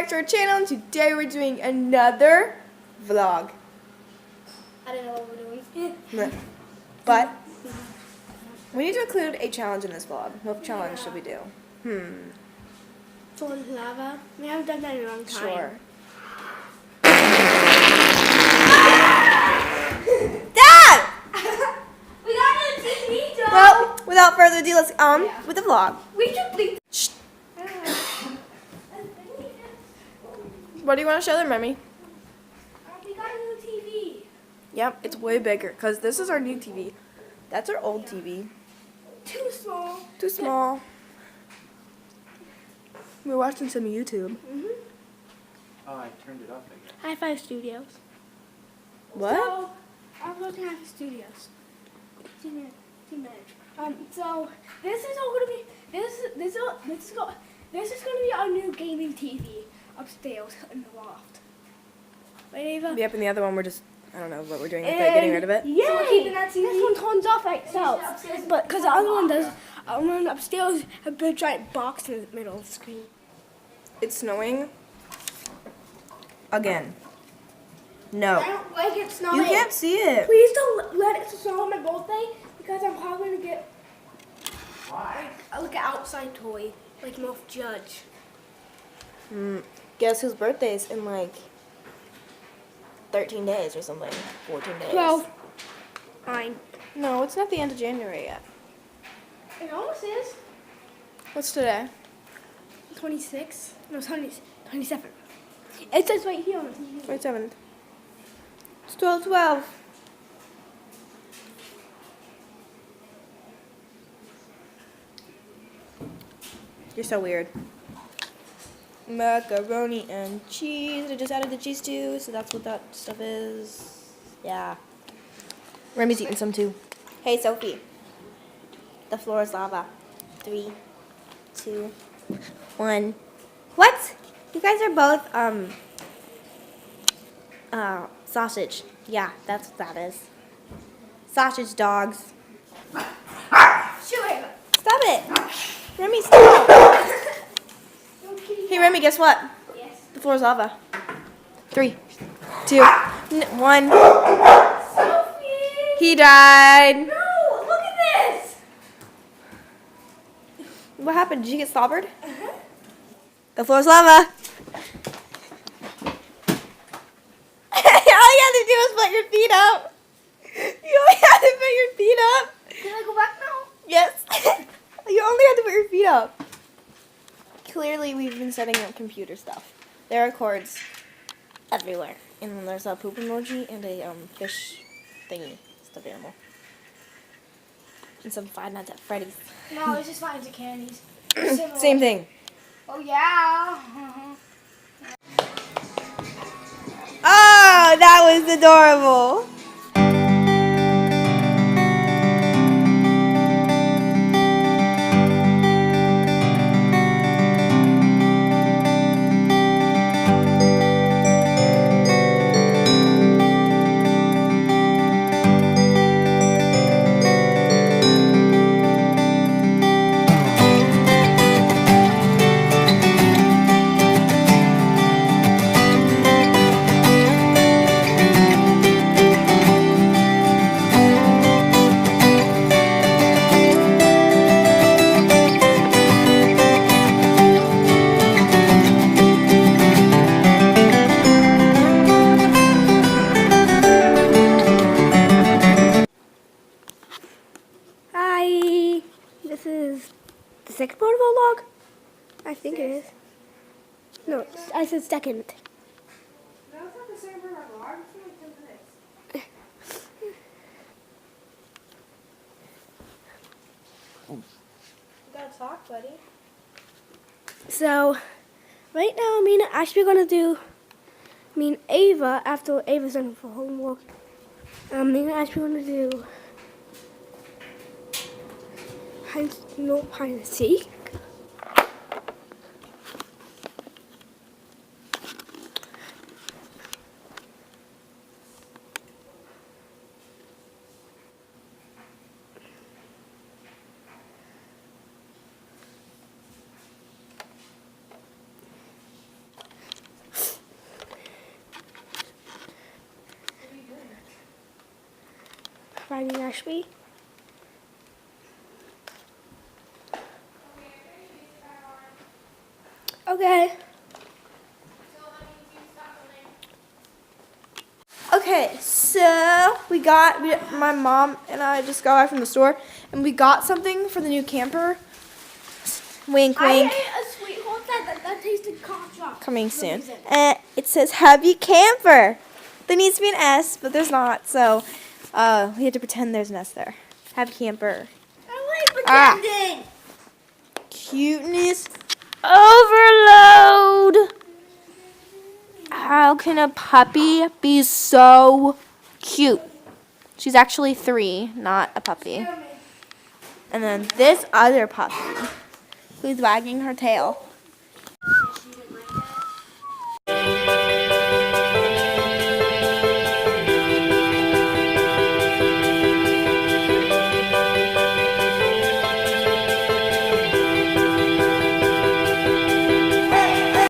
to our channel, and today we're doing another vlog. I don't know what we're doing. But we need to include a challenge in this vlog. What challenge should we do? Falling lava. We haven't done that in a long time. Sure. Dad! We got a TV, Joe. Well, without further ado, let's with the vlog. We should bleep. Shh. What do you want to show them, Remy? We got a new TV. Yep, it's way bigger because this is our new TV. That's our old TV. Too small. Too small. We're watching some YouTube. Oh, I turned it off, I guess. High Five Studios. What? So, I'm looking at the studios. 2 minutes. So this is all gonna be this is gonna be our new gaming TV upstairs in the loft. Right, Ava? Yep, and the other one we're just, I don't know what we're doing with it, getting rid of it. Yeah, so we're keeping that TV. This one turns off by itself. But because the other one does, one upstairs has a big giant box in the middle of the screen. It's snowing. Again. No. I don't like it snowing. You can't see it. Please don't let it snow on my birthday because I'm probably gonna get like an outside toy, like Moff Judge. Guess whose birthday's in like 13 days or something. 14 days. 12. Fine. No, it's not the end of January yet. It almost is. What's today? 26. No, 27. It says right here on the TV. 27th. It's 12/12. You're so weird. Macaroni and cheese. I just added the cheese too, so that's what that stuff is. Yeah. Remy's eating some too. Hey, Sophie. The floor is lava. 3, 2, 1. What? You guys are both, sausage. Yeah, that's what that is. Sausage dogs. Sure. Stop it. Remy, stop. Hey, Remy, guess what? Yes. The floor is lava. 3, 2, 1. Sophie! He died. No, look at this. What happened? Did you get slobbered? The floor is lava. All you had to do was put your feet up. You only had to put your feet up. Can I go back now? Yes. You only had to put your feet up. Clearly, we've been setting up computer stuff. There are cords everywhere. And then there's a poop emoji and a fish thingy, stuffed animal. And some Five Nights at Freddy's. No, it's just Five Nights at Candies. Same thing. Oh, yeah. Oh, that was adorable. Hi. This is the second part of our log? I think it is. No, I said second. No, it's not the same part of our vlog. It's only 10 minutes. You gotta talk, buddy. So, right now, me and Ashley are gonna do. Me and Ava, after Ava's done for homework, me and Ashley are gonna do hide and seek. Riding Ashby. Okay. Okay, so my mom and I just got back from the store, and we got something for the new camper. Wink, wink. I ate a sweet horse that tasted concha. Coming soon. It says Happy Camper. There needs to be an S, but there's not, so we have to pretend there's an S there. Happy Camper. I like pretending. Cuteness overload. How can a puppy be so cute? She's actually 3, not a puppy. And then this other puppy who's wagging her tail.